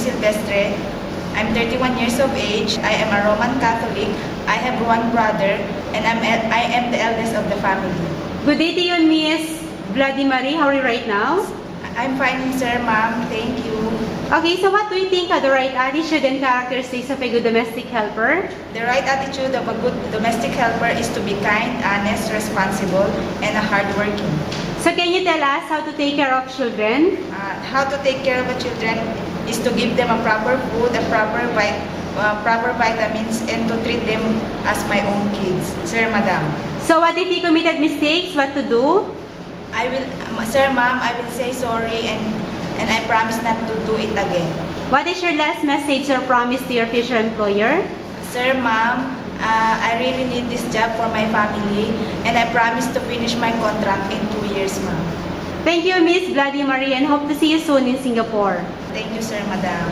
Silvestre. I'm 31 years of age. I am a Roman Catholic. I have one brother, and I am the eldest of the family. Good day to you, Miss Bloody Marie. How are you right now? I'm fine, sir, ma'am. Thank you. Okay, so what do you think are the right attitude and characteristics of a good domestic helper? The right attitude of a good domestic helper is to be kind, honest, responsible, and hardworking. So can you tell us how to take care of children? How to take care of the children is to give them a proper food, proper vitamins, and to treat them as my own kids. Sir, madam. So what if he committed mistakes? What to do? I will, sir, ma'am, I will say sorry and I promise not to do it again. What is your last message or promise to your future employer? Sir, ma'am, I really need this job for my family and I promise to finish my contract in 2 years, ma'am. Thank you, Miss Bloody Marie, and hope to see you soon in Singapore. Thank you, sir, madam.